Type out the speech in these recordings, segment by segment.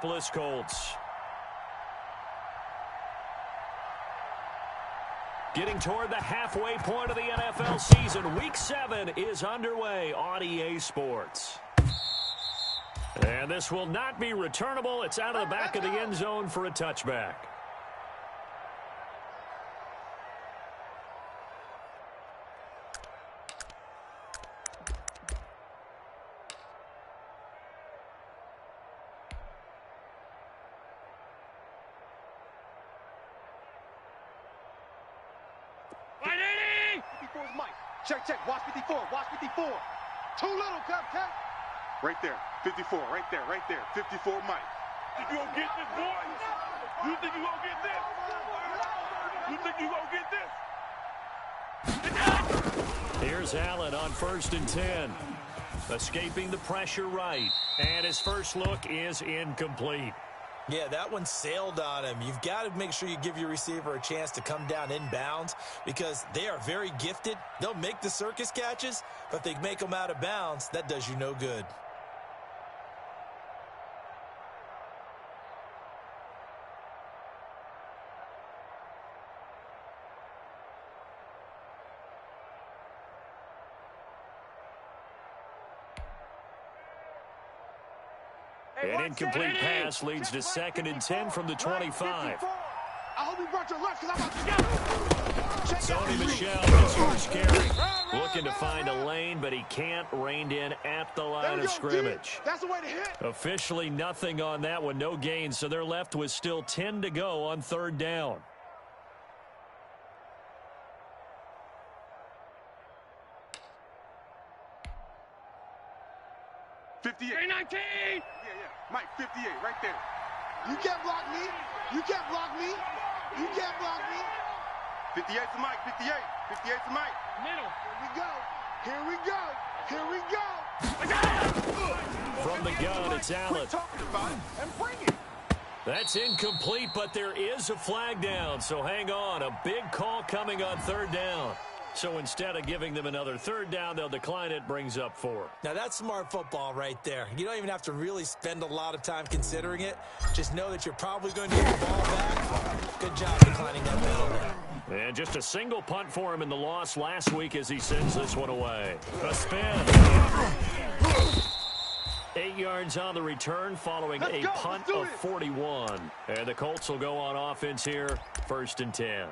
Colts. Getting toward the halfway point of the NFL season. Week 7 is underway on EA Sports. And this will not be returnable. It's out of the back of the end zone for a touchback. Check. Watch 54. Too little, Cap. Right there. 54. Right there. 54, Mike. You gonna get this, boy? You think you gonna get this? You think you gonna get this? Here's Allen on 1st and 10. Escaping the pressure right. And his first look is incomplete. Yeah, that one sailed on him. You've got to make sure you give your receiver a chance to come down inbounds because they are very gifted. They'll make the circus catches, but if they make them out of bounds, that does you no good. An incomplete pass leads to 2nd and 10 from the 25. I hope you brought your lunch because I'm about to go. Sony Michel gets first carry. Looking to find a lane, but he can't. Reined in at the line of scrimmage. That's the way to hit. Officially nothing on that one. No gain, so they're left with still 10 to go on 3rd down. Yeah. Mike, 58, right there. You can't block me. You can't block me. 58 to Mike, 58. 58 to Mike. Middle. Here we go. From the gun, it's Allen. Quit talking about it and bring it. That's incomplete, but there is a flag down, so hang on. A big call coming on 3rd down. So instead of giving them another 3rd down, they'll decline it, brings up 4. Now, that's smart football right there. You don't even have to really spend a lot of time considering it. Just know that you're probably going to get the ball back. Good job declining that penalty. And just a single punt for him in the loss last week as he sends this one away. A spin. 8 yards on the return following a punt of 41. And the Colts will go on offense here, 1st and 10.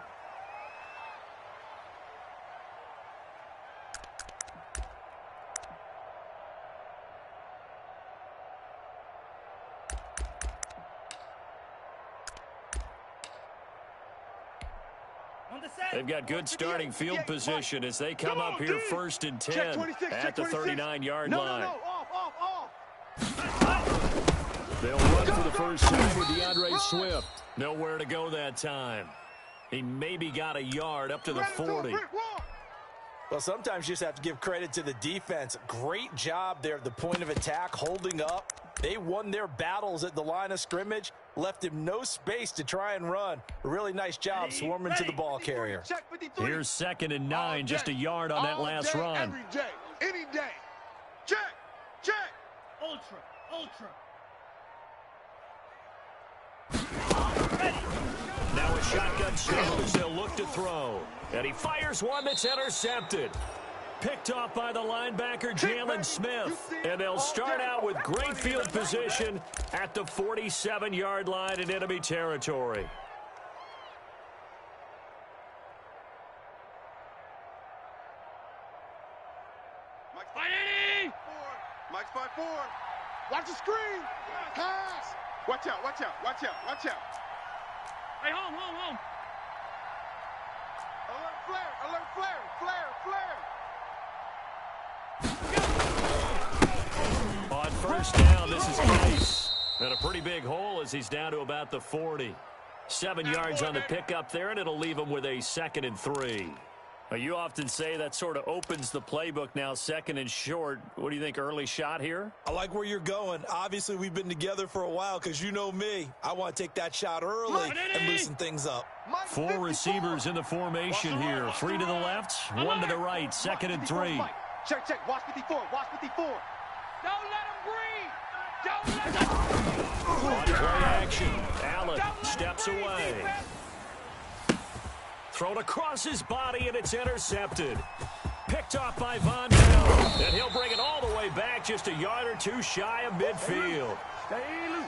They've got good starting field position as they come up here 1st and 10 at the 39-yard line. Off. They'll run for the first time with DeAndre Swift. Nowhere to go that time. He maybe got a yard up to the 40. Well, sometimes you just have to give credit to the defense. Great job there at the point of attack, holding up. They won their battles at the line of scrimmage, left him no space to try and run. A really nice job swarming to the ball carrier. Here's 2nd and 9, just a yard on that last run. Every day, any day. Check. Ultra. Now a shotgun snap as they'll look to throw. And he fires one that's intercepted. Picked off by the linebacker, Jalen Smith. And they'll start out with great field position at the 47-yard line in enemy territory. Mike's 5-4. Watch the screen. Pass. Watch out. Hey, home. Alert flare. On 1st down, this is Case. And a pretty big hole as he's down to about the 40. 7 yards on the pickup there, and it'll leave him with a 2nd and 3. You often say that sort of opens the playbook now, 2nd and short. What do you think, early shot here? I like where you're going. Obviously, we've been together for a while because you know me. I want to take that shot early and loosen things up. 4 receivers in the formation here. 3 to the left, 1 to the right, 2nd and 3. Check. Watch 54. Don't let him breathe. On play action, Allen steps away. Thrown across his body, and it's intercepted. Picked off by Von Bell, and he'll bring it all the way back just a yard or two shy of midfield.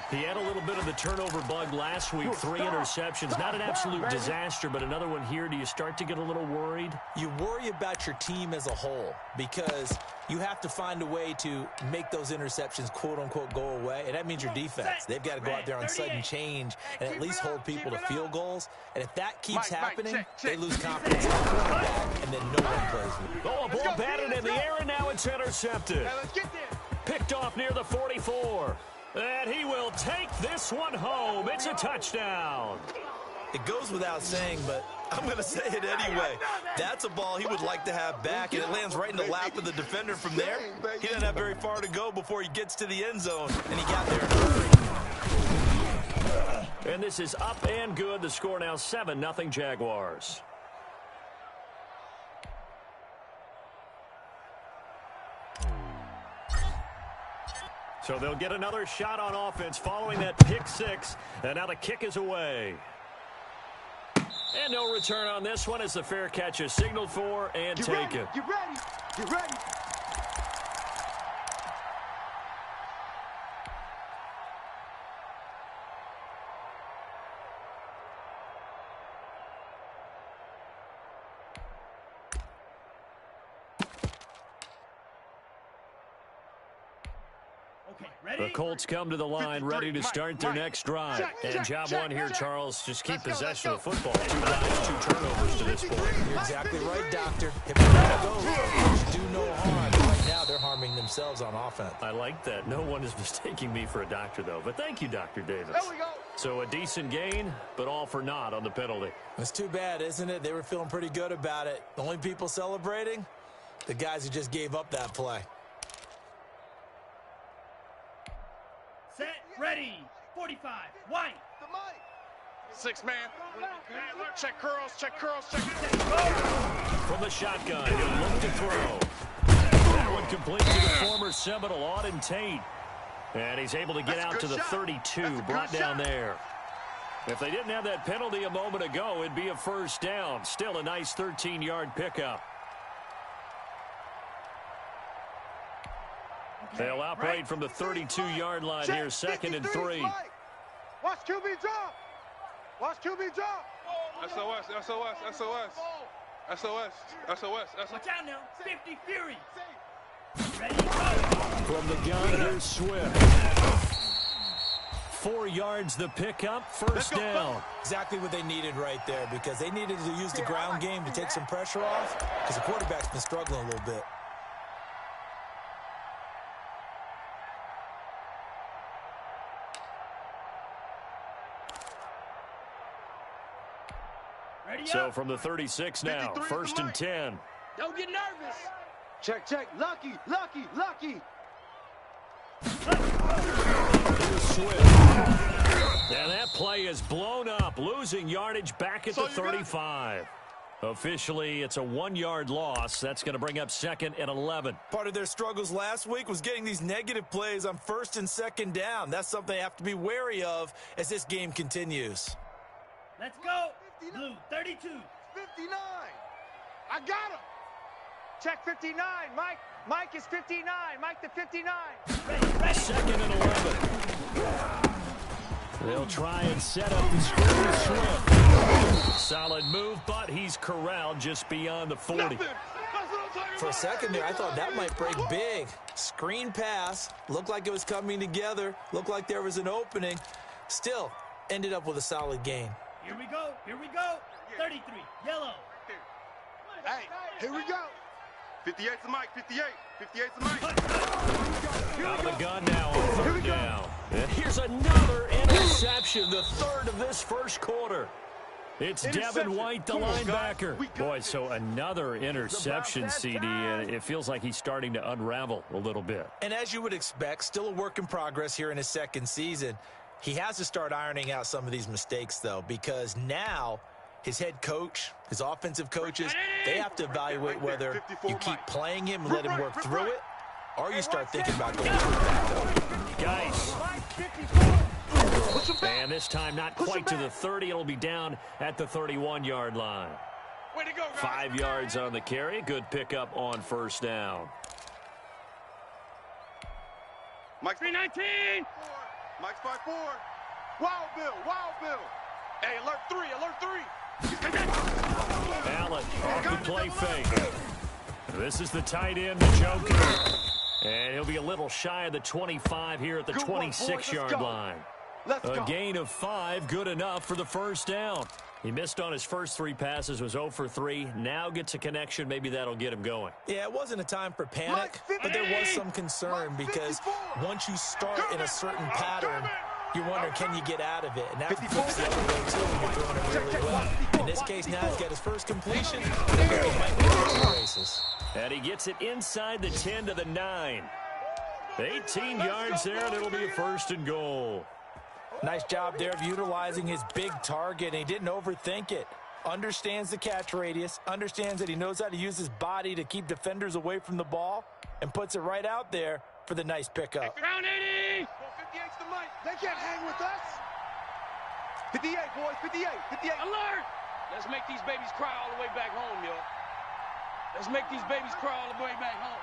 He had a little bit of the turnover bug last week, 3 interceptions. Not an absolute disaster, but another one here. Do you start to get a little worried? You worry about your team as a whole because you have to find a way to make those interceptions, quote-unquote, go away, and that means your defense. They've got to go out there on sudden change and at least hold people to field goals, and if that keeps happening, they lose confidence in the quarterback, and then no one plays with it. Oh, a ball batted in the air, and now it's intercepted. Picked off near the 44. And he will take this one home. It's a touchdown. It goes without saying, but I'm going to say it anyway. That's a ball he would like to have back, and it lands right in the lap of the defender from there. He doesn't have very far to go before he gets to the end zone, and he got there in a hurry. And this is up and good. The score now 7-0 Jaguars. So they'll get another shot on offense following that pick 6. And now the kick is away. And no return on this one as the fair catch is signaled for and taken. Get ready. Get ready. The Colts come to the line ready to start their next drive. And job one here, Charles, just keep possession of the football. 2 dives, 2 turnovers to this point. You're exactly right, Doctor. If they're going to go, do no harm. Right now, they're harming themselves on offense. I like that. No one is mistaking me for a doctor, though. But thank you, Dr. Davis. There we go. So a decent gain, but all for naught on the penalty. It's too bad, isn't it? They were feeling pretty good about it. The only people celebrating? The guys who just gave up that play. Set, ready, 45, white. 6 man. Check curls, check curls, check. From the shotgun, he'll look to throw. That one complete to the former Seminole, Auden Tate. And he's able to get out to the 32, brought down there. If they didn't have that penalty a moment ago, it'd be a first down. Still a nice 13-yard pickup. They'll operate from the 32-yard line here, 2nd and 3. Watch QB drop. Watch QB drop. SOS, SOS, SOS. SOS, SOS, SOS. Watch out now, 50 Fury. Ready, From the gun, here's Swift. 4 yards the pickup, first down. Exactly what they needed right there because they needed to use the ground game to take some pressure off because the quarterback's been struggling a little bit. So from the 36 now, 1st and 10. Don't get nervous. Check, check. Lucky, lucky, lucky. Here's Swift. And that play is blown up, losing yardage back at the 35. Officially, it's a 1-yard loss. That's going to bring up 2nd and 11. Part of their struggles last week was getting these negative plays on 1st and 2nd down. That's something they have to be wary of as this game continues. Let's go. Blue, 32. 59. I got him. Check 59. Mike is 59. Mike the 59. Ready, ready. 2nd and 11. They'll try and set up the screen with Swift. Solid move, but he's corralled just beyond the 40. For a second there, I thought that might break big. Screen pass. Looked like it was coming together. Looked like there was an opening. Still, ended up with a solid gain. Here we go. Here we go. 33. Yellow. Hey, here we go. 58 to Mike. 58. 58 to Mike. Out of the gun now on 3rd down. And here's another interception, the 3rd of this first quarter. It's Devin White, the linebacker. Boy, so another interception, CD, and it feels like he's starting to unravel a little bit. And as you would expect, still a work in progress here in his 2nd season. He has to start ironing out some of these mistakes, though, because now his head coach, his offensive coaches, they have to evaluate whether you keep playing him and let him work through it, or you start thinking about going to the back. Geis. And this time not quite to the 30. It'll be down at the 31-yard line. 5 yards on the carry. Good pickup on first down. Mike's 319. Mike's 5-4. Wild Bill. Wild Bill. Hey, alert 3. Alert 3. Allen off the play fake. This is the tight end, Joker. And he'll be a little shy of the 25 here at the 26-yard line. A gain of 5, good enough for the first down. He missed on his first 3 passes, was 0 for 3. Now gets a connection. Maybe that'll get him going. Yeah, it wasn't a time for panic, but there was some concern because once you start in a certain pattern, you wonder, can you get out of it? And that flips the other way, too, when you're throwing it really well. In this case, now he's got his first completion. He might be in the races. And he gets it inside the 10 to the 9. 18 yards there, and it'll be a first and goal. Nice job there of utilizing his big target. He didn't overthink it. Understands the catch radius, understands that he knows how to use his body to keep defenders away from the ball, and puts it right out there for the nice pickup. Round 80. 58's the mic. They can't hang with us. 58, boys. 58. 58. Alert! Let's make these babies cry all the way back home, yo. Let's make these babies cry all the way back home.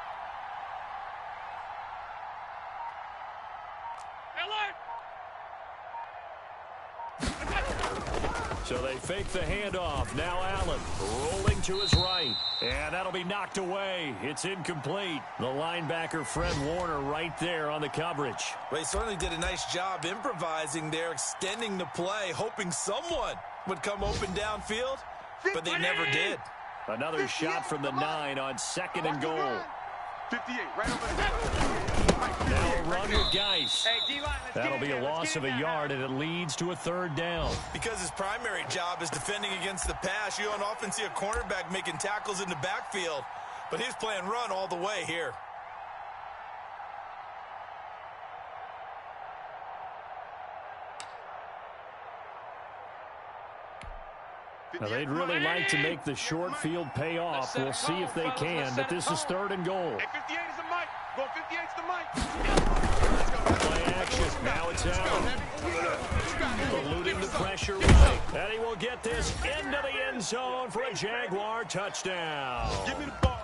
Alert! So they fake the handoff. Now Allen rolling to his right. And that'll be knocked away. It's incomplete. The linebacker, Fred Warner, right there on the coverage. Well, he certainly did a nice job improvising there, extending the play, hoping someone would come open downfield, but they never did. Another shot from the 9 on 2nd and goal. 58, right over there. Now a run with Geis. That'll be a loss of a yard, and it leads to a 3rd down. Because his primary job is defending against the pass, you don't often see a cornerback making tackles in the backfield, but he's playing run all the way here. Now, they'd really like to make the short field pay off. We'll see if they can, but this is 3rd and goal. Hey, 58 is the mic. Go 58's the mic. Play action. Now it's Allen. Eluding the pressure right. And he will get this into the end zone for a Jaguar touchdown. Give me the ball.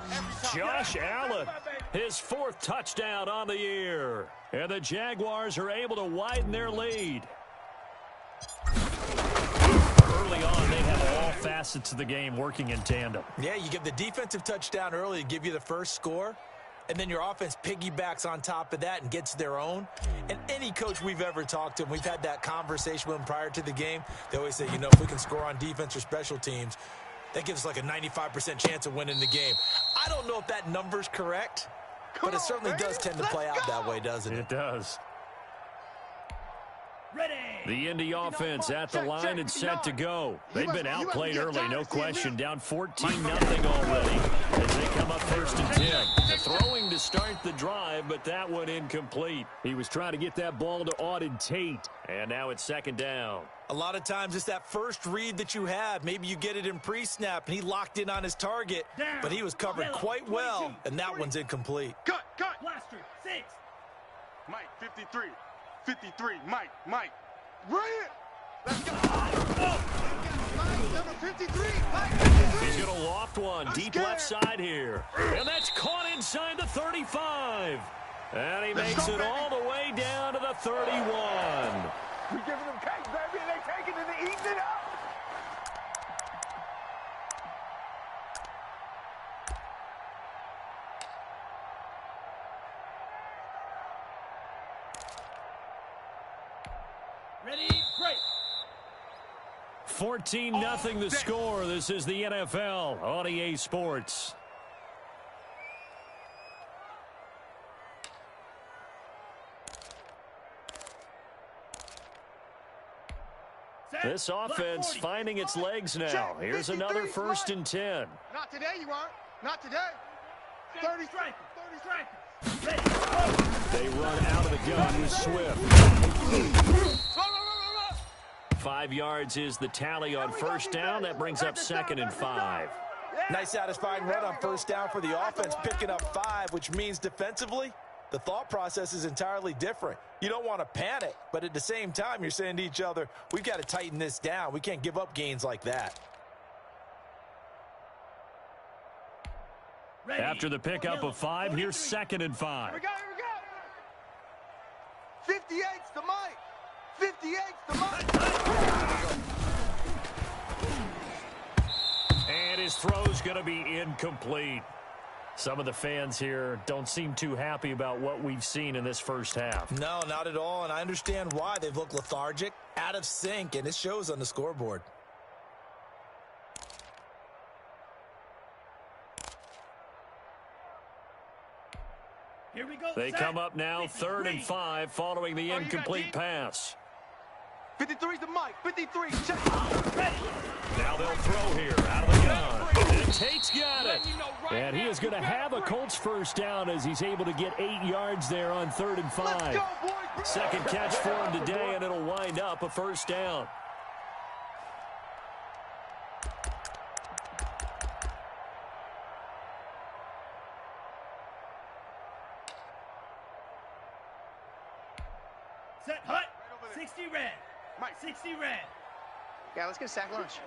Josh Allen, his 4th touchdown on the year. And the Jaguars are able to widen their lead. Early on, they have all facets of the game working in tandem. Yeah, you give the defensive touchdown early to give you the first score, and then your offense piggybacks on top of that and gets their own. And any coach we've ever talked to, and we've had that conversation with them prior to the game, they always say, you know, if we can score on defense or special teams, that gives us like a 95% chance of winning the game. I don't know if that number's correct, but it certainly does tend to play out that way, doesn't it? It does. Ready. The Indy offense at the line and set to go. They've been outplayed early, no question. Down 14-0 already as they come up 1st and 10. Throwing to start the drive, but that one incomplete. He was trying to get that ball to Auden Tate, and now it's 2nd down. A lot of times it's that first read that you have. Maybe you get it in pre-snap, and he locked in on his target, but he was covered quite well, and that one's incomplete. Cut. Blaster. 6. Mike, 53. 53, Mike. Bring it! Let's go! Number 53, Mike, 53. He's going to loft one deep left side here. And that's caught inside the 35. And he makes it all the way down to the 31. We're giving them cake, baby, and they taking it and eating it up. Ready, break. 14-0 the score. This is the NFL on EA Sports. This offense finding its legs now. Here's another 1st and 10. Not today, you aren't. Not today. 30 Striker. 30 Ready. They run out of the gun with Swift. 5 yards is the tally on 1st down. That brings up 2nd and 5. Nice satisfying run on 1st down for the offense, picking up 5, which means defensively, the thought process is entirely different. You don't want to panic, but at the same time, you're saying to each other, we've got to tighten this down. We can't give up gains like that. Ready. After the pickup of 5, here's 2nd and 5. Here we go, here we go. 58's the mic. 58's the mic. And his throw's going to be incomplete. Some of the fans here don't seem too happy about what we've seen in this first half. No, not at all, and I understand why. They've looked lethargic, out of sync, and it shows on the scoreboard. Here we go. They set. come up now 3rd and 5 following the incomplete pass. 53's the mic. 53. Check. Ready. Now they'll throw here out of the gun. And Tate's got it. And he is going to have a Colts first down as he's able to get 8 yards there on 3rd and 5. Let's go, boys. Second catch for him today, and it'll wind up a first down. Set. Hut. 60 red. Mike. 60 red. Yeah, let's get a sack lunch.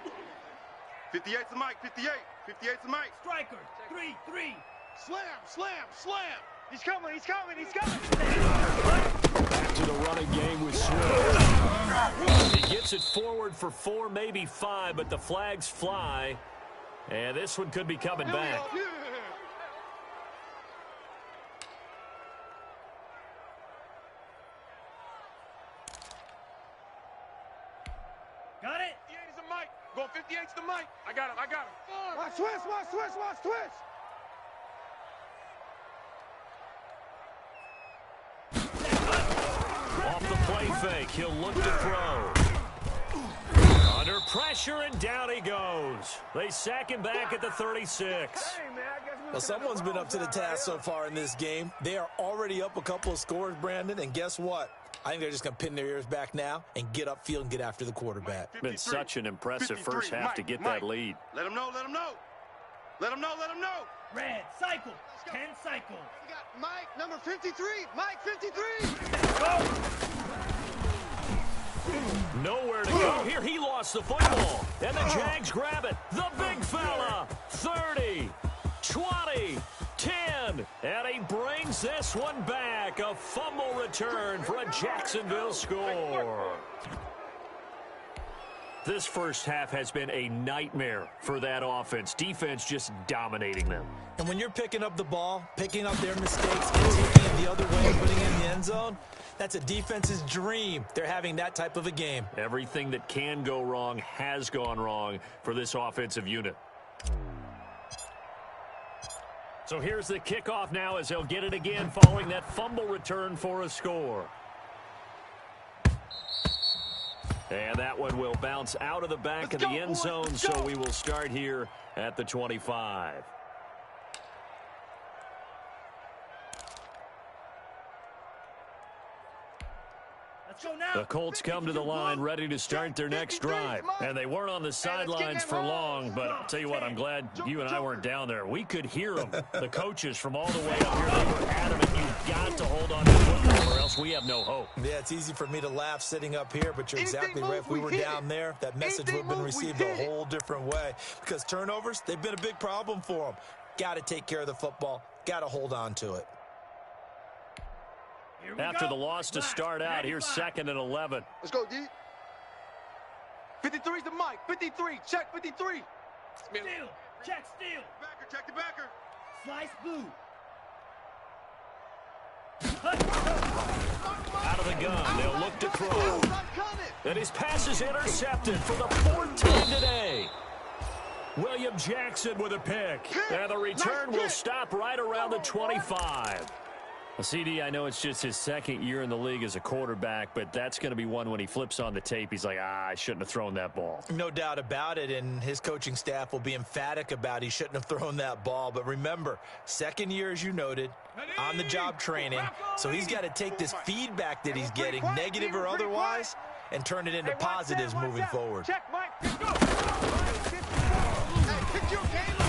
58's the mic. 58. 58's the mic. Striker. 3-3. Slam, slam, slam. He's coming, he's coming, he's coming. Back to the running game with Swift. He gets it forward for 4, maybe 5, but the flags fly. And this one could be coming back. Got it. 58's the mic. Go 58's the mic. I got him, I got him. Watch twist, watch twist, watch twist. Off the play fake, he'll look to throw. Under pressure, and down he goes. They sack him back at the 36. Well, someone's been up to the task so far in this game. They are already up a couple of scores, Brandon, and guess what? I think they're just going to pin their ears back now and get upfield and get after the quarterback. Been such an impressive first half to get that lead. Let him know, let him know. Let him know, let him know. Red. Cycle. 10 cycles. We got Mike, number 53. Mike, 53. Nowhere to go. Here he lost the football. And the Jags grab it. The big fella. 30, 20, 10. And he brings this one back. A fumble return for a Jacksonville score. This first half has been a nightmare for that offense. Defense just dominating them. And when you're picking up the ball, picking up their mistakes, and taking it the other way and putting it in the end zone, that's a defense's dream. They're having that type of a game. Everything that can go wrong has gone wrong for this offensive unit. So here's the kickoff now as they'll get it again following that fumble return for a score. And that one will bounce out of the back of the end zone, so we will start here at the 25. Let's go now. The Colts come to the line ready to start their next drive. And they weren't on the sidelines for long, but I'll tell you what, I'm glad you and I weren't down there. We could hear them, the coaches from all the way up here. They were adamant, you've got to hold on to the football or else we have no hope. Yeah, it's easy for me to laugh sitting up here, but you're exactly right. If we were down there, that message would have been received a whole different way. Because turnovers, they've been a big problem for them. Got to take care of the football. Got to hold on to it. After the loss to start out, here's 2nd and 11. Let's go, D. 53's the mic. 53. Check 53. Steal. Check steal. Backer, check the backer. Slice blue. Out of the gun, they'll look to throw. And his pass is intercepted for the 4th time today. William Jackson with a pick. And the return will stop right around the 25. Well, CD, I know it's just his 2nd year in the league as a quarterback, but that's going to be one when he flips on the tape. He's like, I shouldn't have thrown that ball. No doubt about it, and his coaching staff will be emphatic about he shouldn't have thrown that ball. But remember, 2nd year, as you noted, on-the-job training, so he's got to take this feedback that he's getting, negative or otherwise, and turn it into positives moving forward. Check, Mike. Go. Hey, pick your game up.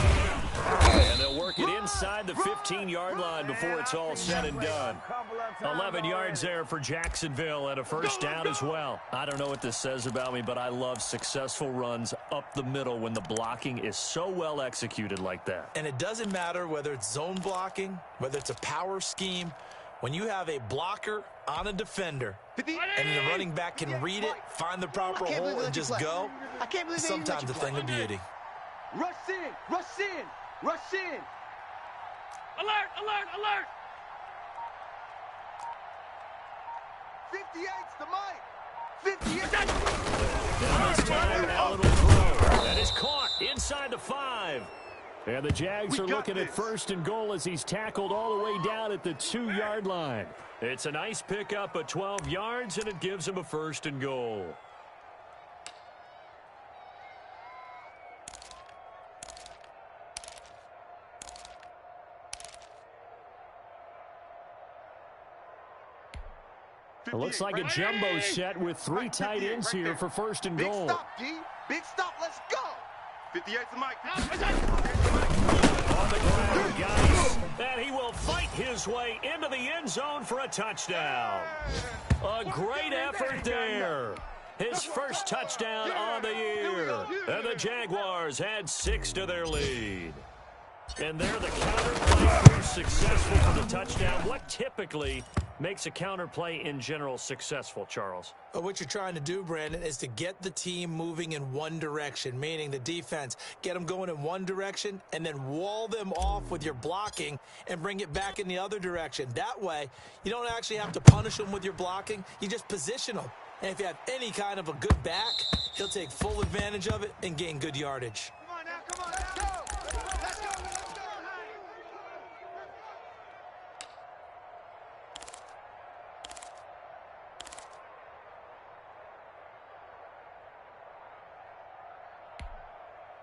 And they'll work it inside the 15-yard line before it's all said and done. 11 yards there for Jacksonville and a first down as well. I don't know what this says about me, but I love successful runs up the middle when the blocking is so well executed like that. And it doesn't matter whether it's zone blocking, whether it's a power scheme. When you have a blocker on a defender and the running back can read it, find the proper hole, and just go, sometimes a thing of beauty. Rush in, rush in, rush in. Alert, alert, alert. 58's the mic. 58. Now this time, Allen will throw. That is caught inside the 5. And the Jags are looking at first and goal as he's tackled all the way down at the 2-yard line. It's a nice pickup of 12 yards, and it gives him a first and goal. It looks like a jumbo set with 3 tight ends here for first and goal. Big stop, D. Big stop. Let's go. 58's the mic. On the ground, guys. And he will fight his way into the end zone for a touchdown. A great effort there. His first touchdown on the year. And the Jaguars add 6 to their lead. And there the counter play proves successful for the touchdown. What typically makes a counter play in general successful, Charles? What you're trying to do, Brandon, is to get the team moving in one direction, meaning the defense. Get them going in one direction and then wall them off with your blocking and bring it back in the other direction. That way, you don't actually have to punish them with your blocking. You just position them. And if you have any kind of a good back, he'll take full advantage of it and gain good yardage. Come on now, come on. Let's go. Let's go.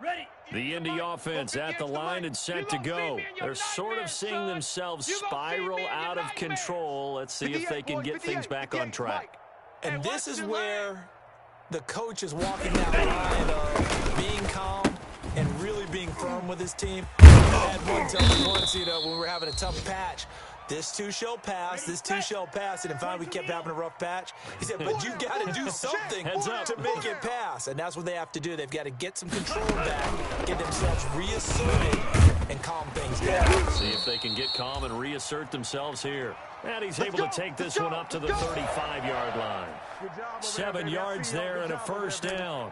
Ready. The Indy offense at the line and set to go. They're sort of seeing themselves spiral out of control. Let's see if they can get things back on track. And this is where the coach is walking that line of being calm and really being firm with his team. I had one tell me once, when we were having a tough patch, this too shall pass, this too shall pass. And finally, we kept having a rough patch. He said, but you got to do something to make it pass. And that's what they have to do. They've got to get some control back, get themselves reasserted, and calm things down. See if they can get calm and reassert themselves here. And he's able to take this one up to the 35-yard line. 7 yards there and a first down.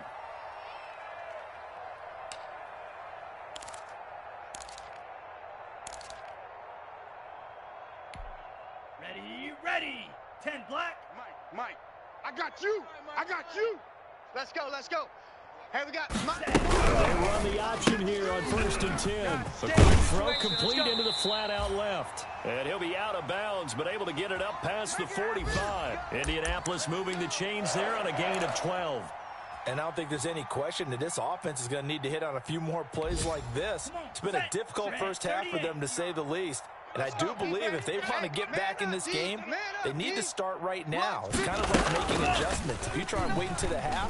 Ready. 10 black. Mike, I got you. I got you. Let's go, let's go. Hey, we got Mike. They run the option here on 1st and 10. A quick throw complete into the flat out left. And he'll be out of bounds, but able to get it up past the 45. Indianapolis moving the chains there on a gain of 12. And I don't think there's any question that this offense is going to need to hit on a few more plays like this. It's been a difficult first half for them, to say the least. And I do believe if they want to get back in this game, they need to start right now. It's kind of like making adjustments. If you try and wait until the half,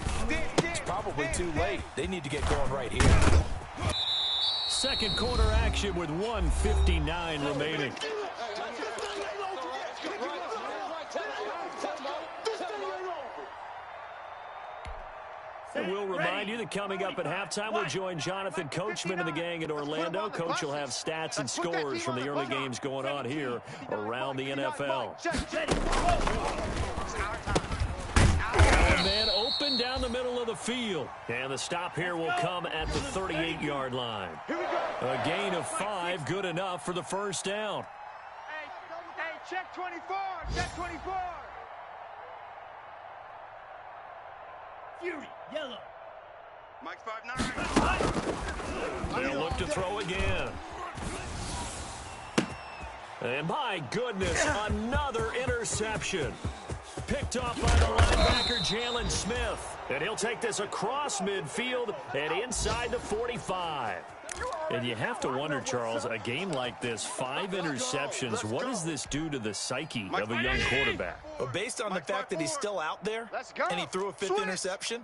it's probably too late. They need to get going right here. Second quarter action with 1:59 remaining. And we'll remind you that coming up at halftime, we'll join Jonathan Coachman and the gang in Orlando. Coach will have stats and scores from the early games going on here around the NFL. And then open down the middle of the field. And the stop here will come at the 38-yard line. A gain of 5, good enough for the first down. Hey, check 24. Check 24. Fury, yellow. Mike's 5'9". They'll look to throw again. And my goodness, another interception. Picked off by the linebacker, Jalen Smith. And he'll take this across midfield and inside the 45. And you have to wonder, Charles, a game like this, 5 interceptions, what does this do to the psyche of a young quarterback? Well, based on the fact that he's still out there and he threw a 5th interception,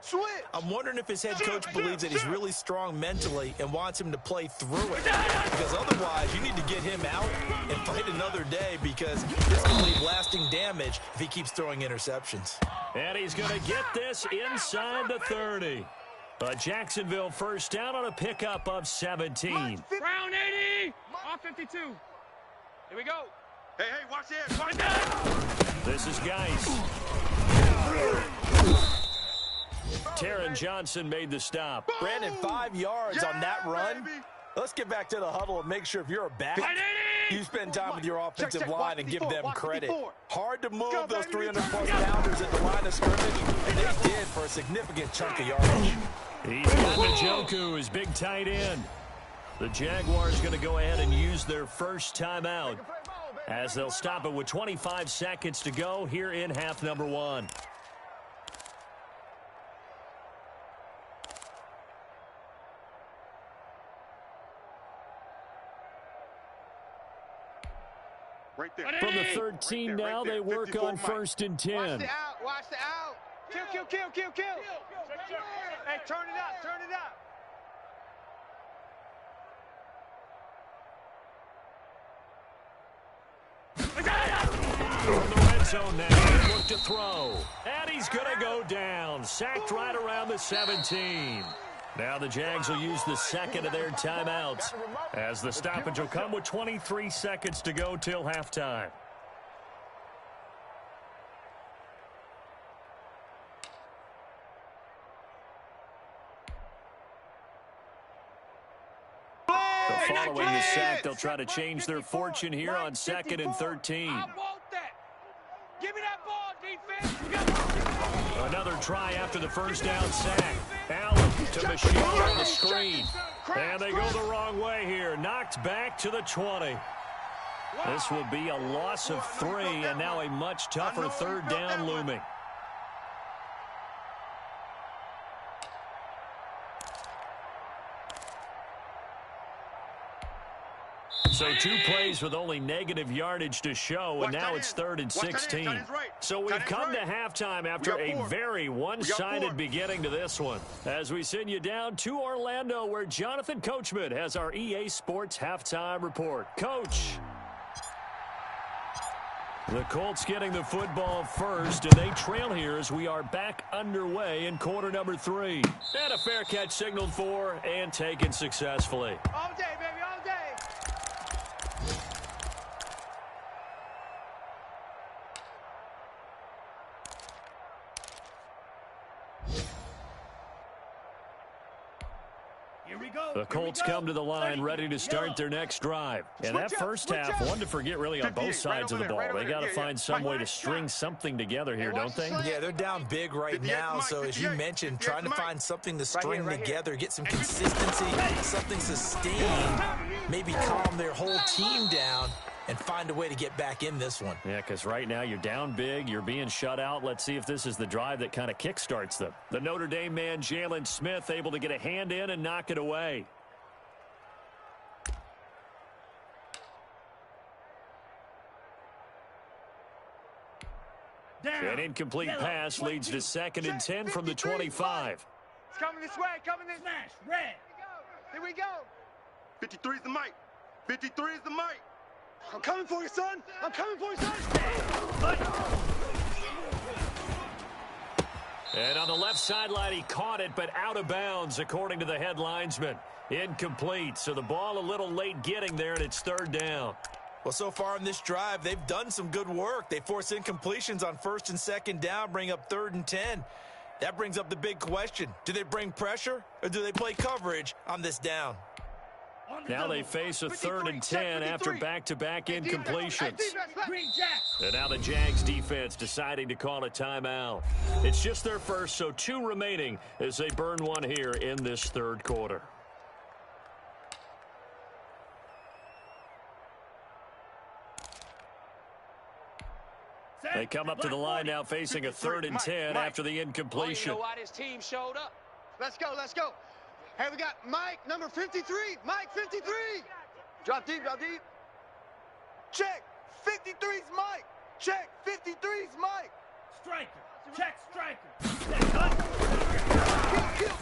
I'm wondering if his head coach believes that he's really strong mentally and wants him to play through it. Because otherwise, you need to get him out and fight another day, because this can leave lasting damage if he keeps throwing interceptions. And he's going to get this inside the 30. A Jacksonville first down on a pickup of 17. Round 80. Off 52. Here we go. Hey, watch it. Watch it. This is Geis. Taron Johnson made the stop. Brandon, 5 yards on that run. Baby. Let's get back to the huddle and make sure if you're a back, you spend time with your offensive line and give them credit. Hard to move those 300-plus pounders at the line of scrimmage, and they did for a significant chunk of yardage. He's got Njoku, his big tight end. The Jaguars going to go ahead and use their first timeout as they'll stop it with 25 seconds to go here in half number 1. Right there. From the 13 now, they work on 1st and 10. Watch the out. Watch the out. Kill. Hey, turn it up. From the red zone now, look to throw. And he's going to go down. Sacked right around the 17. Now the Jags will use the second of their timeouts, as the stoppage will come with 23 seconds to go till halftime. Following the sack, they'll try to change their fortune here on 2nd and 13. I want that. Give me that ball, defense. Another try after the first down sack. Allen to Michelle on the screen. And they go the wrong way here. Knocked back to the 20. This will be a loss of 3, and now a much tougher 3rd down looming. So 2 plays with only negative yardage to show, and now it's 3rd and 16. So we've come to halftime after a very one-sided beginning to this one, as we send you down to Orlando, where Jonathan Coachman has our EA Sports halftime report. Coach. The Colts getting the football first, and they trail here as we are back underway in quarter number 3. And a fair catch signaled for and taken successfully. All day, baby, all day. The Colts come to the line ready to start their next drive. And that first half, one to forget really on both sides of the ball. They got to find some way to string something together here, don't they? Yeah, they're down big right now. So as you mentioned, trying to find something to string together, get some consistency, something sustained, maybe calm their whole team down and find a way to get back in this one. Yeah, because right now you're down big, you're being shut out. Let's see if this is the drive that kind of kickstarts them. The Notre Dame man, Jalen Smith, able to get a hand in and knock it away. An incomplete pass leads to 2nd and 10 from the 25. It's coming this way, coming this way. Smash, red. Here we go. 53 is the mic. 53 is the mic. I'm coming for you, son. I'm coming for you, son. And on the left sideline, he caught it, but out of bounds, according to the head linesman. Incomplete, so the ball a little late getting there, and it's 3rd down. Well, so far in this drive, they've done some good work. They force incompletions on 1st and 2nd down, bring up 3rd and 10. That brings up the big question. Do they bring pressure, or do they play coverage on this down? Now they face a 3rd and 10 after back-to-back incompletions. And now the Jags defense deciding to call a timeout. It's just their first, so 2 remaining as they burn one here in this 3rd quarter. They come up to the line now facing a 3rd and 10 after the incompletion. Well, you know why this team showed up. Let's go, let's go. Hey, we got Mike, number 53. Mike, 53. Drop deep, drop deep. Check. 53's Mike. Check. 53's Mike. Striker. Check striker.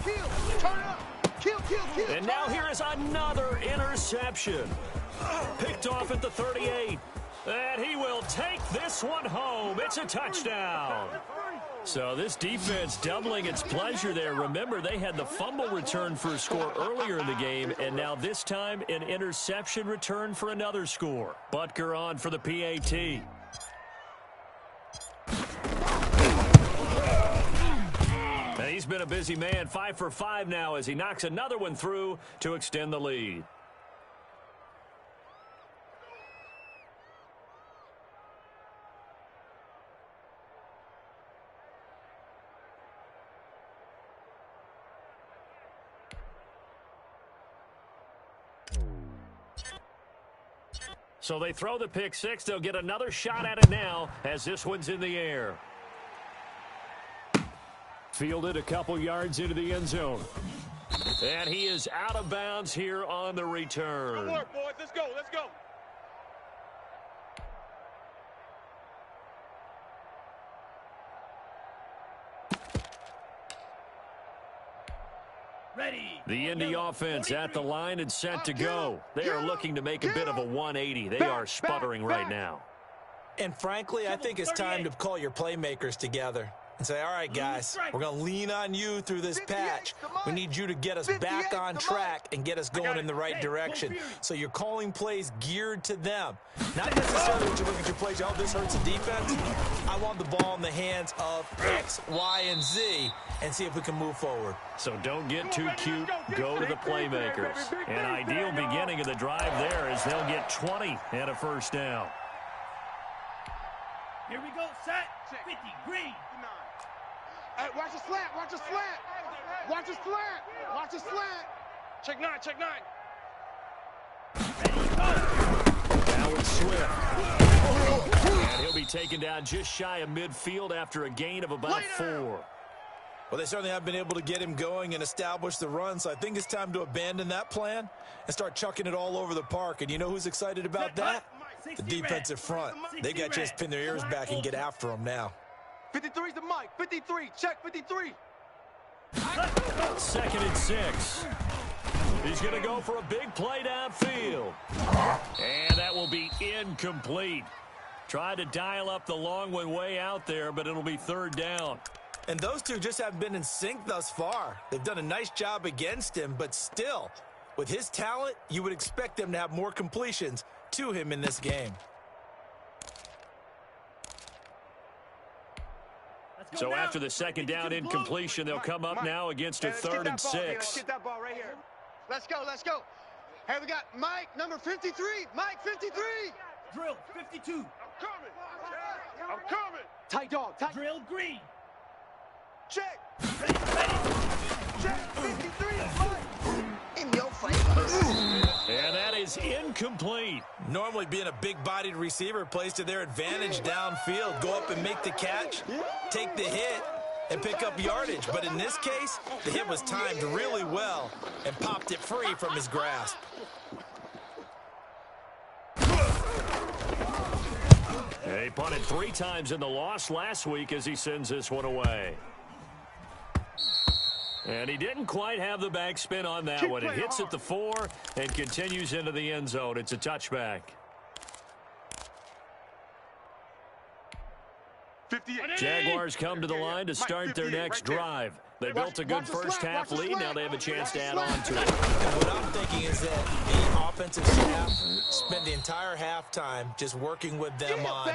Kill. Turn up. Kill. And now here is another interception. Picked off at the 38. And he will take this one home. It's a touchdown. So this defense doubling its pleasure there. Remember, they had the fumble return for a score earlier in the game, and now this time an interception return for another score. Butker on for the PAT. And he's been a busy man, 5 for 5 now as he knocks another one through to extend the lead. So they throw the pick six. They'll get another shot at it now as this one's in the air. Fielded a couple yards into the end zone. And he is out of bounds here on the return. Good work, boys. Let's go. Ready. The Indy offense at the line and set to go. They are looking to make a bit of a 180. They are sputtering right now. And frankly, I think it's time to call your playmakers together and say, all right, guys, we're going to lean on you through this patch. We need you to get us back on track and get us going in the right direction. So you're calling plays geared to them. Not necessarily that you look at your plays, oh, this hurts the defense. I want the ball in the hands of X, Y, and Z and see if we can move forward. So don't get too cute. Go to the playmakers. An ideal beginning of the drive there as they'll get 20 and a first down. Here we go. Set. 50. Green. Hey, watch the slant. Watch the slant. Check nine. Now it's Swift. And he'll be taken down just shy of midfield after a gain of about 4. Well, they certainly have been able to get him going and establish the run, so I think it's time to abandon that plan and start chucking it all over the park. And you know who's excited about that? The defensive front. They got to just pin their ears back and get after him now. 53's the Mike. 53. Check 53. 2nd and 6. He's going to go for a big play downfield. And that will be incomplete. Tried to dial up the long one way out there, but it'll be 3rd down. And those two just haven't been in sync thus far. They've done a nice job against him, but still, with his talent, you would expect them to have more completions to him in this game. So after the 2nd down incompletion, they'll come up now against a 3rd and 6. Let's get that ball right here. Let's go. Hey, we got Mike, number 53. Mike, 53. Drill. 52. I'm coming. Tight dog. Drill. Green. Check. Ready. Check. 53 is Mike. In your face. And that is incomplete. Normally being a big-bodied receiver plays to their advantage downfield. Go up and make the catch, take the hit, and pick up yardage. But in this case, the hit was timed really well and popped it free from his grasp. He punted 3 times in the loss last week as he sends this one away. And he didn't quite have the backspin on that one. It hits at the 4 and continues into the end zone. It's a touchback. 58. Jaguars come to the line to start their next drive. They built a good first-half lead. Now they have a chance to add on to it. And what I'm thinking is that the offensive staff spent the entire halftime just working with them on,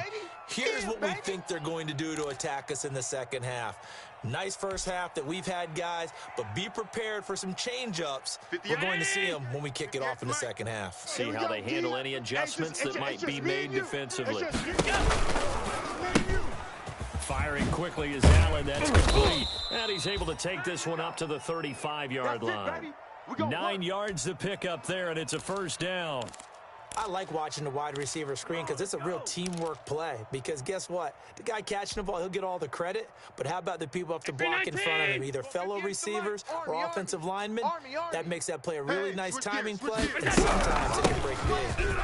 here's what we think they're going to do to attack us in the second half. Nice first half that we've had, guys, but be prepared for some change-ups. We're going to see them when we kick it off in the second half. See how they handle any adjustments that might be made defensively. Firing quickly is Allen. That's complete. And he's able to take this one up to the 35-yard line. 9 yards to pick up there, and it's a first down. I like watching the wide receiver screen because it's a real teamwork play. Because guess what? The guy catching the ball, he'll get all the credit. But how about the people have to block in front of him, either fellow receivers or offensive linemen? That makes that play a really nice timing play, and sometimes it can break big.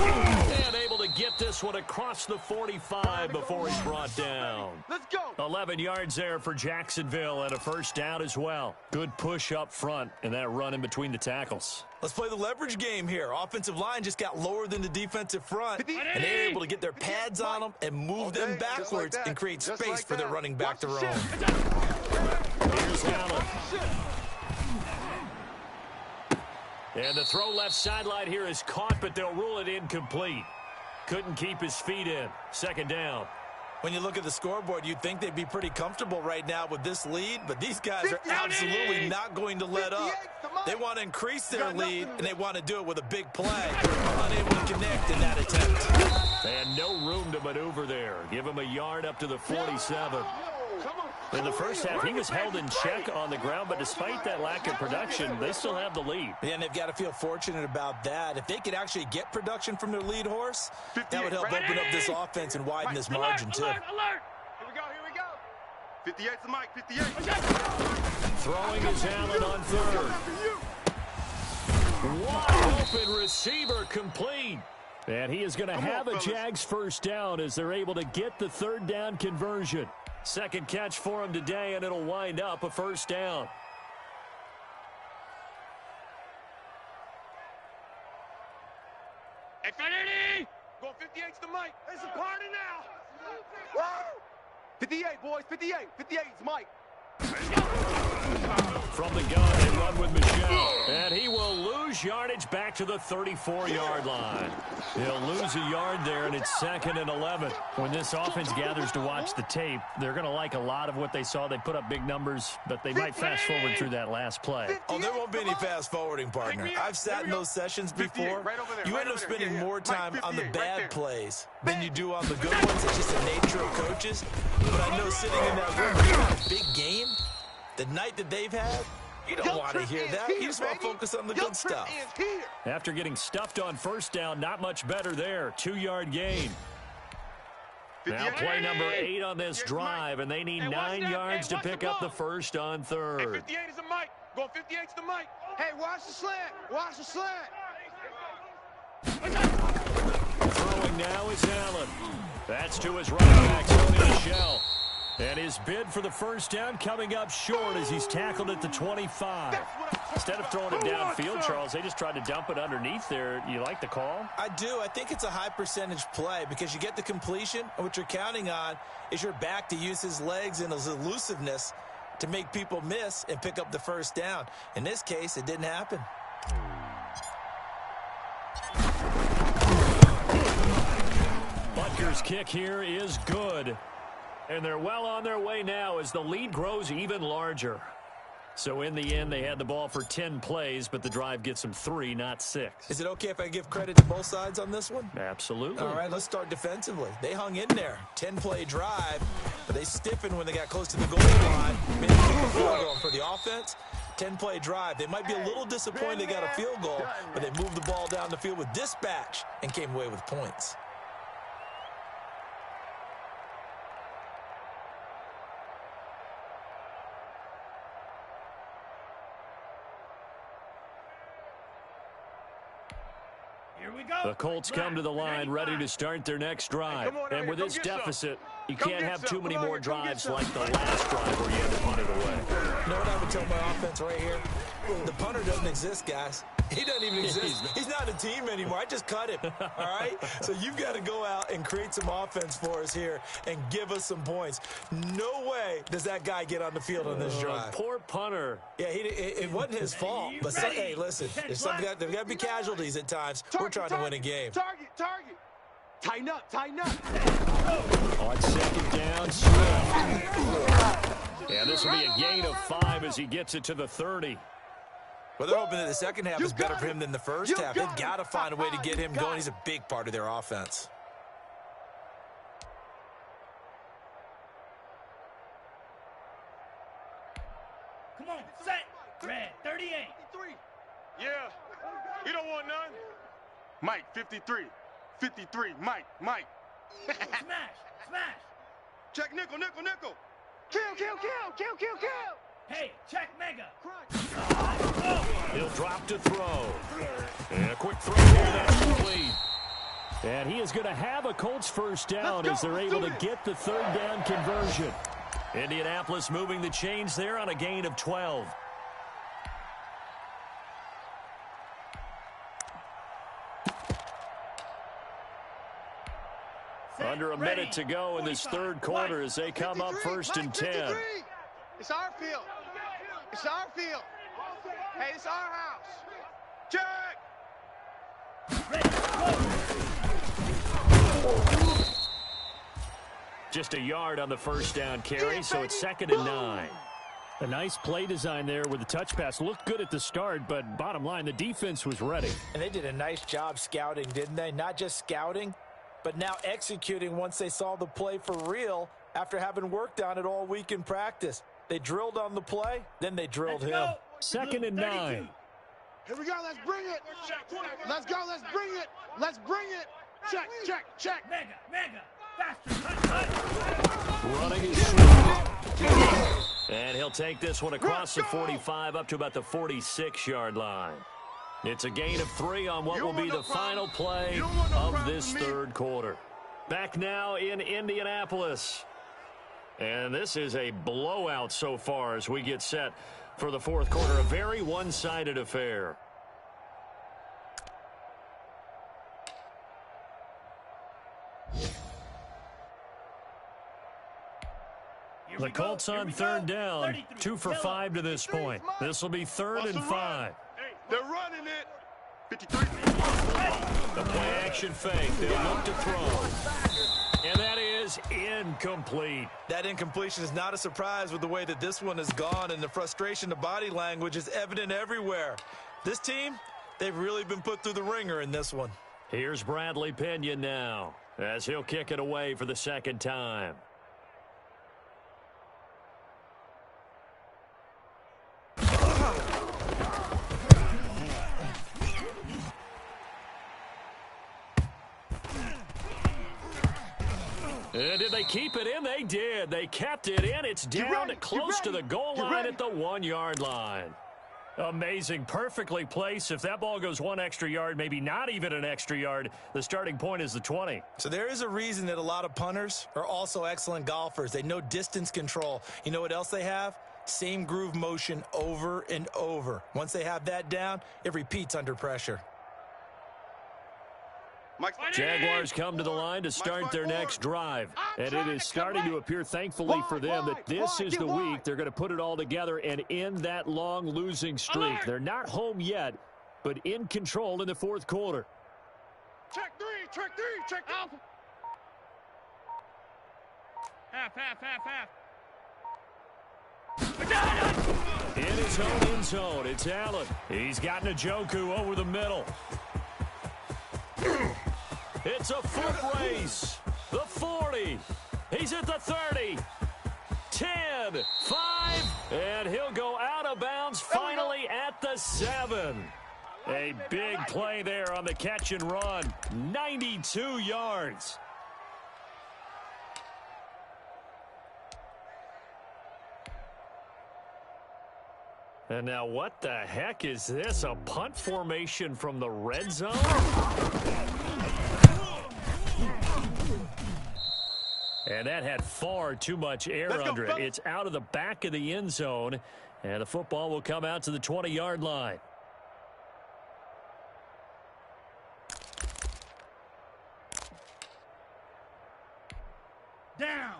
And able to get this one across the 45 before he's brought down. Let's go. 11 yards there for Jacksonville and a first down as well. Good push up front and that run in between the tackles. Let's play the leverage game here. Offensive line just got lower than the defensive front, and they're able to get their pads on them and move them backwards and create space for their running back to roam. Here's Allen. And the throw left sideline here is caught, but they'll rule it incomplete. Couldn't keep his feet in. Second down. When you look at the scoreboard, you'd think they'd be pretty comfortable right now with this lead, but these guys are absolutely not going to let up. They want to increase their lead, and they want to do it with a big play. Unable to connect in that attempt. And no room to maneuver there. Give him a yard up to the 47. In the first half, he was held in check on the ground, but despite that lack of production, they still have the lead. Yeah, and they've got to feel fortunate about that. If they could actually get production from their lead horse, that would help open up this offense and widen this margin, too. Here we go, here we go. 58's the mic, 58. Throwing is Allen on third. Wide open receiver complete. And he is going to have a Jags first down as they're able to get the third down conversion. Second catch for him today, and it'll wind up a first down. Hey, Finity! Go 58's the mic. It's a party now. Woo! 58, boys, 58. 58's Mike. From the gun, they run with Michelle. And he will lose yardage back to the 34-yard line. He'll lose a yard there, and it's 2nd and 11. When this offense gathers to watch the tape, they're going to like a lot of what they saw. They put up big numbers, but they might fast forward through that last play. Oh, there won't be any fast forwarding, partner. I've sat in those sessions before. You end up spending more time on the bad plays than you do on the good ones. It's just the nature of coaches. But I know sitting in that room, you got a big game. The night that they've had, you don't want to hear that. You just want to focus on the good stuff. After getting stuffed on first down, not much better there. 2-yard gain. Now play number 8 on this drive, and they need 9 yards to pick up the first on third. 58 is the mic. Go 58's the mic. Hey, watch the slant. Watch the slant. Throwing now is Allen. That's to his right back, Tony Michelle. And his bid for the first down coming up short as he's tackled at the 25. Instead of throwing it downfield, Charles, they just tried to dump it underneath there. You like the call? I do. I think it's a high percentage play because you get the completion, and what you're counting on is your back to use his legs and his elusiveness to make people miss and pick up the first down. In this case, it didn't happen. Butker's kick here is good. And they're well on their way now as the lead grows even larger. So in the end, they had the ball for 10 plays, but the drive gets them 3, not 6. Is it okay if I give credit to both sides on this one? Absolutely. All right, let's start defensively. They hung in there. 10-play drive, but they stiffened when they got close to the goal line. Made a field goal for the offense. 10-play drive. They might be a little disappointed they got a field goal, but they moved the ball down the field with dispatch and came away with points. The Colts come to the line ready to start their next drive. And with this deficit, you can't have too many more drives like the last drive where you had to punt it away. You know what I would tell my offense right here? The punter doesn't exist, guys. He doesn't even exist. He's not a team anymore. I just cut him, all right? So you've got to go out and create some offense for us here and give us some points. No way does that guy get on the field on this drive. Poor punter. Yeah, it wasn't his fault. But, hey, listen, there's got to be casualties at times. We're trying to win a game. Target. Tighten up. On second down, Swift. And this will be a gain of 5 as he gets it to the 30. Well, they're hoping that the second half is better for him than the first half. They've got to find a way to get him going. He's a big part of their offense. Come on, set. Red, 38. Yeah. You don't want none. Mike, 53. 53, Mike. Smash! Smash! Check nickel, nickel, nickel. Kill. Hey, check mega! He'll drop to throw. And a quick throw here, that's complete. And he is going to have a Colts first down as they're able to get the third down conversion. Indianapolis moving the chains there on a gain of 12. Under a minute to go in this third quarter as they come up first and 10. It's our field. It's our field. Hey, it's our house. Check. Just a yard on the first down carry, so it's 2nd and 9. A nice play design there with the touch pass. Looked good at the start, but bottom line, the defense was ready. And they did a nice job scouting, didn't they? Not just scouting, but now executing once they saw the play for real after having worked on it all week in practice. They drilled on the play, then they drilled him. 2nd and 9. Here we go. Let's bring it. Let's go. Let's bring it. Let's bring it. Check. Mega! Faster! Running his short. And he'll take this one across the 45 up to about the 46-yard line. It's a gain of 3 on what will be the final play of this third quarter. Back now in Indianapolis. And this is a blowout so far as we get set for the fourth quarter. A very one-sided affair. The Colts on third down, 2 for 5 to this point. This will be 3rd and 5. They're running it. 53. The play action fake. They'll look to throw. And that is incomplete. That incompletion is not a surprise with the way that this one has gone, and the frustration of body language is evident everywhere. This team, they've really been put through the ringer in this one. Here's Bradley Pinion now as he'll kick it away for the second time. Did they keep it in? They did. They kept it in. It's down close to the goal line at the 1-yard line. Amazing. Perfectly placed. If that ball goes 1 extra yard, maybe not even an extra yard, the starting point is the 20. So there is a reason that a lot of punters are also excellent golfers. They know distance control. You know what else they have? Same groove motion over and over. Once they have that down, it repeats under pressure. Jaguars come to the line to start their next drive. And it is starting to appear, thankfully for them, that this is the week they're going to put it all together and end that long losing streak. They're not home yet, but in control in the fourth quarter. Check out. Half. In his own end zone, it's Allen. He's got Njoku over the middle. It's a foot race. The 40. He's at the 30. 10, 5, and he'll go out of bounds finally at the 7. A big play there on the catch and run. 92 yards. And now what the heck is this? A punt formation from the red zone? And that had far too much air under it. It's out of the back of the end zone, and the football will come out to the 20-yard line.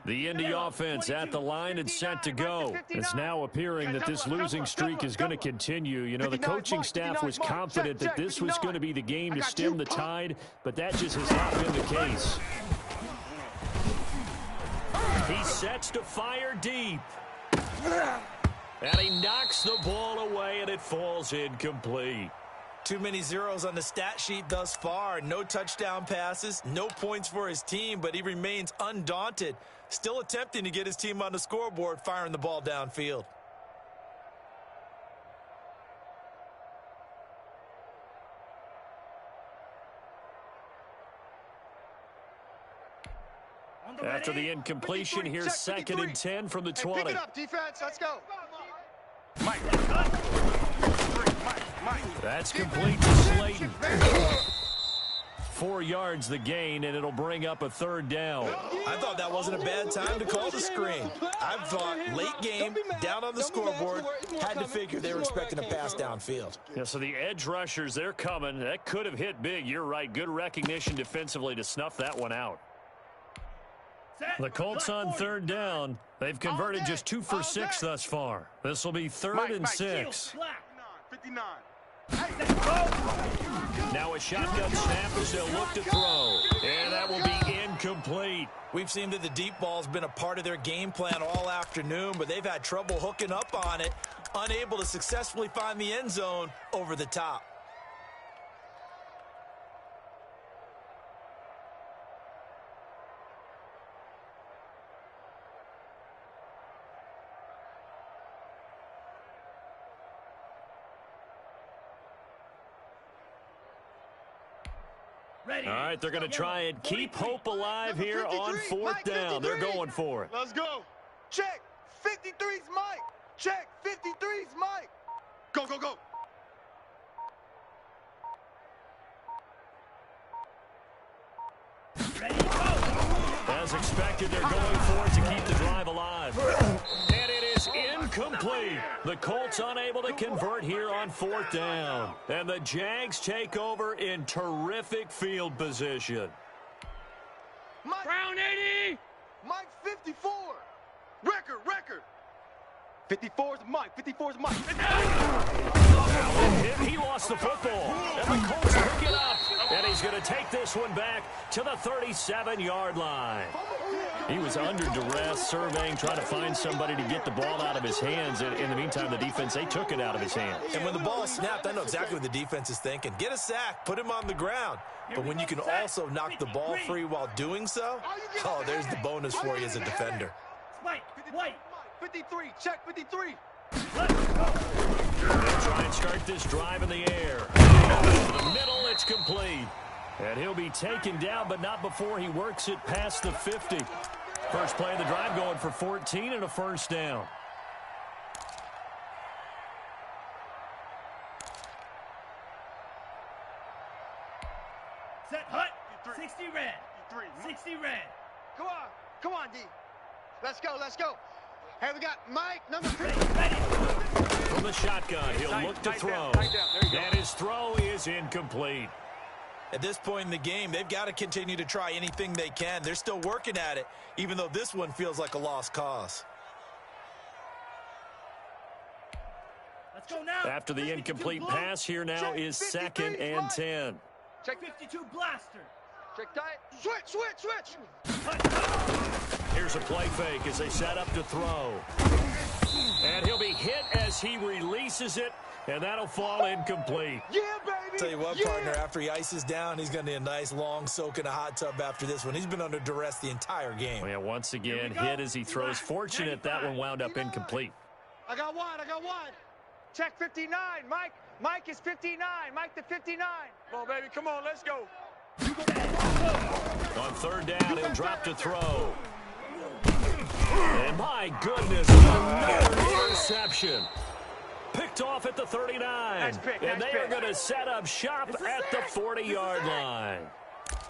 The Indy offense at the line and set to go. It's now appearing that this losing streak is going to continue. You know, the coaching staff was confident that this was going to be the game to stem the tide, but that just has not been the case. He sets to fire deep. And he knocks the ball away, and it falls incomplete. Too many zeros on the stat sheet thus far. No touchdown passes, no points for his team, but he remains undaunted. Still attempting to get his team on the scoreboard, firing the ball downfield. After the incompletion, here's second and 10 from the 20. Pick it up, defense. Let's go. Mike. That's complete to Slayton. 4 yards the gain, and it'll bring up a third down. I thought that wasn't a bad time to call the screen. I thought late game, down on the scoreboard, had to figure they were expecting a pass downfield. Yeah, so the edge rushers, they're coming. That could have hit big. You're right. Good recognition defensively to snuff that one out. The Colts on third down. They've converted just 2 for 6 thus far. This will be third and 6. 59. Now a shotgun snap as they'll look to throw. And that will be incomplete. We've seen that the deep ball's been a part of their game plan all afternoon, but they've had trouble hooking up on it, unable to successfully find the end zone over the top. All right, they're going to try and keep hope alive here on fourth down. They're going for it. Let's go. Check. 53's Mike. Check. 53's Mike. Go, go, go. As expected, they're going for it to keep the drive alive. And it is incomplete. The Colts unable to convert here on fourth down. And the Jags take over in terrific field position. Mike. Brown 80. Mike 54. Record. 54's Mike. 54's Mike. He lost the football. And the Colts pick it up. And he's going to take this one back to the 37-yard line. He was under duress, surveying, trying to find somebody to get the ball out of his hands. And in the meantime, the defense, they took it out of his hands. And when the ball snapped, I know exactly what the defense is thinking. Get a sack, put him on the ground. But when you can also knock the ball free while doing so, oh, there's the bonus for you as a defender. White. 53. Check 53. They'll try and start this drive in the air. To the middle, it's complete. And he'll be taken down, but not before he works it past the 50. First play of the drive going for 14 and a first down. Set hut. 60 red. 60 red. Come on, D. Let's go. Hey, we got Mike, number 3. From the shotgun, he'll look to throw. And his throw is incomplete. At this point in the game, they've got to continue to try anything they can. They're still working at it, even though this one feels like a lost cause. Let's go now. After the incomplete pass, here now is second and 10. Check 52 blaster. Check tight. Switch. Here's a play fake as they set up to throw. And he'll be hit as he releases it, and that'll fall incomplete. Yeah, baby. Tell you what, partner, after he ices down, he's going to need a nice long soak in a hot tub after this one. He's been under duress the entire game. Well, yeah, once again, hit as he throws. Fortunate that one wound up incomplete. I got one. Check 59. Mike is 59. Mike to 59. Come on, baby. Come on, let's go. On third down, he'll drop to throw. And my goodness, another interception. Picked off at the 39. Nice pick. And they are going to set up shop at the 40-yard line.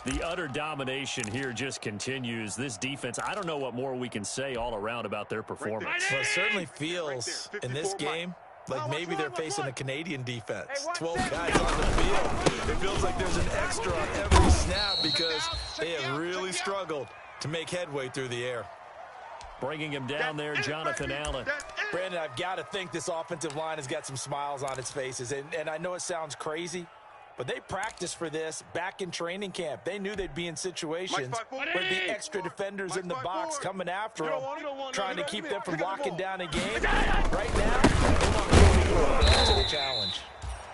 The utter domination here just continues. This defense, I don't know what more we can say all around about their performance. Well, it certainly feels in this game like maybe they're facing a Canadian defense. 12 guys on the field. It feels like there's an extra on every snap because they have really struggled to make headway through the air. Bringing him down there, Jonathan Allen. Brandon, I've got to think this offensive line has got some smiles on its faces. And I know it sounds crazy, but they practiced for this back in training camp. They knew they'd be in situations where the extra defenders in the box coming after them, trying to keep them from locking down a game. Right now, to the challenge.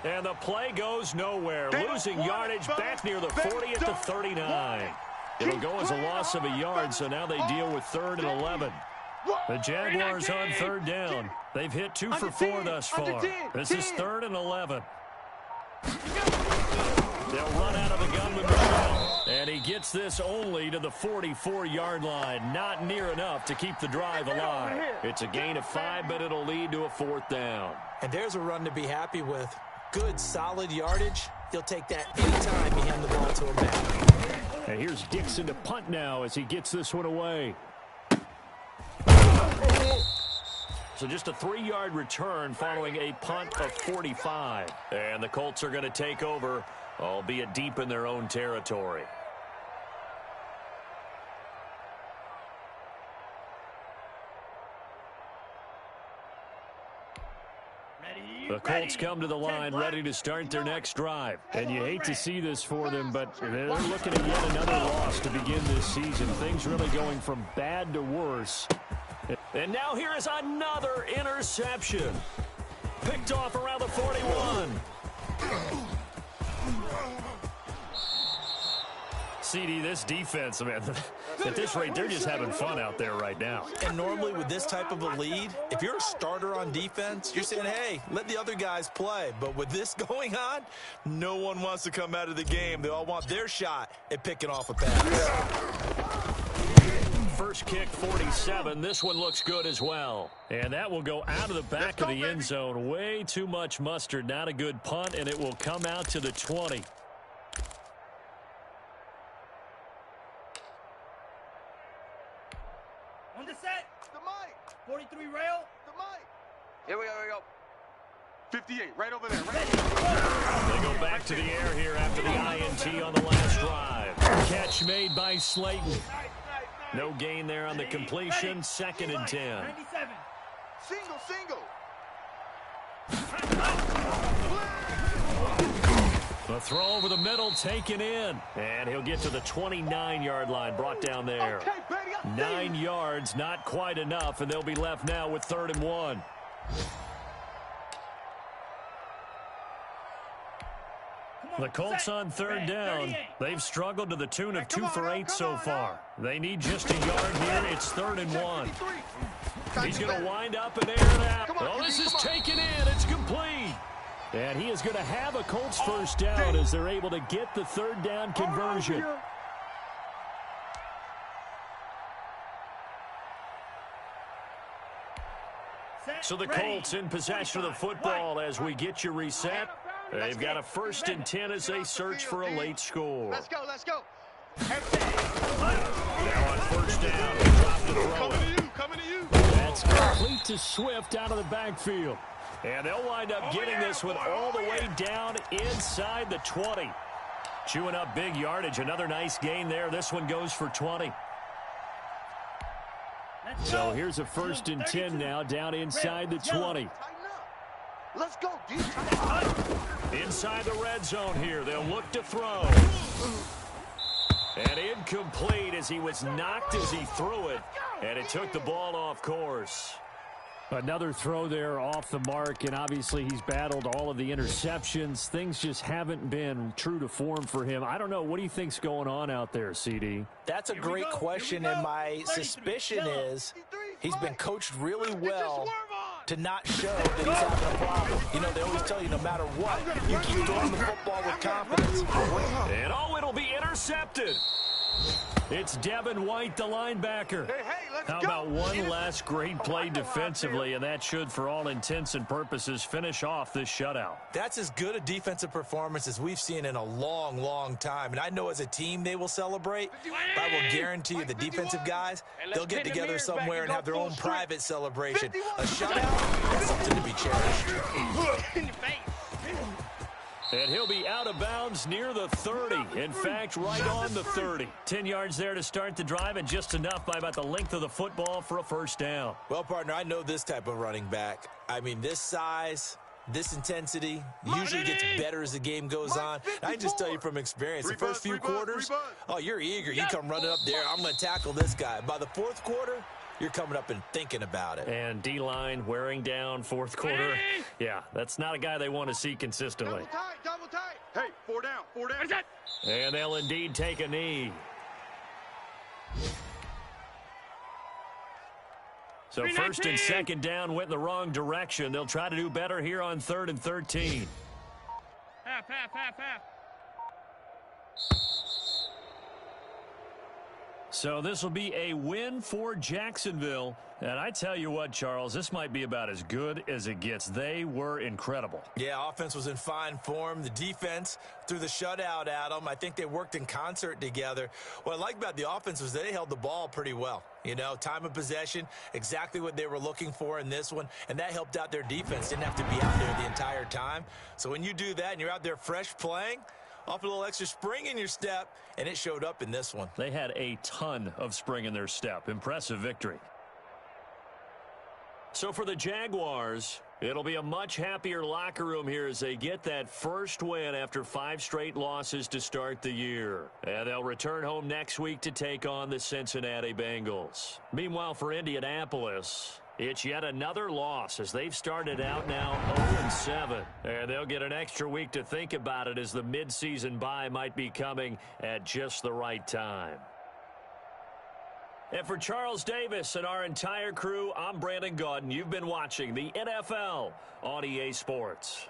And the play goes nowhere. Losing yardage back near the 40 at the 39. It'll go as a loss of a yard, so now they deal with 3rd and 11. The Jaguars on third down. They've hit 2 for 4 thus far. This is 3rd and 11. They'll run out of the gun with Michelle. And he gets this only to the 44-yard line. Not near enough to keep the drive alive. It's a gain of 5, but it'll lead to a 4th down. And there's a run to be happy with. Good, solid yardage. He'll take that anytime you hand the ball to him back. And here's Dixon to punt now as he gets this one away. So just a 3-yard return following a punt of 45. And the Colts are going to take over, albeit deep in their own territory. The Colts come to the line ready to start their next drive. And you hate to see this for them, but they're looking at yet another loss to begin this season. Things really going from bad to worse. And now here is another interception. Picked off around the 41. CD, this defense, man, at this rate, they're just having fun out there right now. And normally with this type of a lead, if you're a starter on defense, you're saying, hey, let the other guys play. But with this going on, no one wants to come out of the game. They all want their shot at picking off a pass. First kick, 47. This one looks good as well. And that will go out of the back of the end zone. Way too much mustard. Not a good punt, and it will come out to the 20. On the set. The mic. 43 rail. The mic. Here we go. 58, right over there. They go back to the air here after the INT on the last drive. Catch made by Slayton. No gain there on the completion. 2nd and 10. 97. Single. The throw over the middle taken in. And he'll get to the 29-yard line, brought down there. 9 yards, not quite enough, and they'll be left now with 3rd and 1. The Colts on 3rd down. They've struggled to the tune of 2 for 8 so far. They need just a yard here. It's 3rd and 1. He's going to wind up and air it out. Oh, this is taken in. It's complete. And he is going to have a Colts first down as they're able to get the 3rd down conversion. So the Colts in possession of the football as we get you reset. They've got a 1st and 10 as they search for a late score. Let's go. Now on 1st down, they drop the throw. Coming to you. That's complete to Swift out of the backfield. And they'll wind up getting this one all the way down inside the 20. Chewing up big yardage. Another nice gain there. This one goes for 20. So here's a 1st and 10 now down inside the 20. Let's go, D. Inside the red zone here. They'll look to throw. And incomplete as he was knocked as he threw it. And it took the ball off course. Another throw there off the mark, and obviously he's battled all of the interceptions. Things just haven't been true to form for him. I don't know. What do you think's going on out there, CD? That's a great question, and my suspicion is he's been coached really well to not show that he's having a problem. You know, they always tell you no matter what, you keep throwing the football with confidence. And it'll be intercepted. It's Devin White, the linebacker. How about one last great play defensively, and that should, for all intents and purposes, finish off this shutout. That's as good a defensive performance as we've seen in a long, long time. And I know as a team they will celebrate, but I will guarantee you the defensive guys, they'll get together somewhere and have their own private celebration. A shutout, that's something to be cherished. In the face. And he'll be out of bounds near the 30. In fact, right on the 30. 10 yards there to start the drive, and just enough by about the length of the football for a 1st down. Well, partner, I know this type of running back. I mean, this size, this intensity usually gets better as the game goes on. I can just tell you from experience, the first few quarters, oh, you're eager. You come running up there, I'm going to tackle this guy. By the 4th quarter, you're coming up and thinking about it. And D-line wearing down 4th quarter. Yeah, that's not a guy they want to see consistently. Double tight. Hey, 4 down. And they'll indeed take a knee. So 1st and 2nd down went in the wrong direction. They'll try to do better here on 3rd and 13. Half. So this will be a win for Jacksonville. And I tell you what, Charles, this might be about as good as it gets. They were incredible. Yeah, offense was in fine form. The defense threw the shutout at them. I think they worked in concert together. What I like about the offense was they held the ball pretty well. You know, time of possession, exactly what they were looking for in this one, and that helped out their defense. Didn't have to be out there the entire time. So when you do that and you're out there fresh playing, off a little extra spring in your step, and it showed up in this one. They had a ton of spring in their step. Impressive victory. So for the Jaguars, it'll be a much happier locker room here as they get that first win after 5 straight losses to start the year. And they'll return home next week to take on the Cincinnati Bengals. Meanwhile, for Indianapolis, it's yet another loss as they've started out now 0-7. And they'll get an extra week to think about it as the midseason bye might be coming at just the right time. And for Charles Davis and our entire crew, I'm Brandon Gaudin. You've been watching the NFL on EA Sports.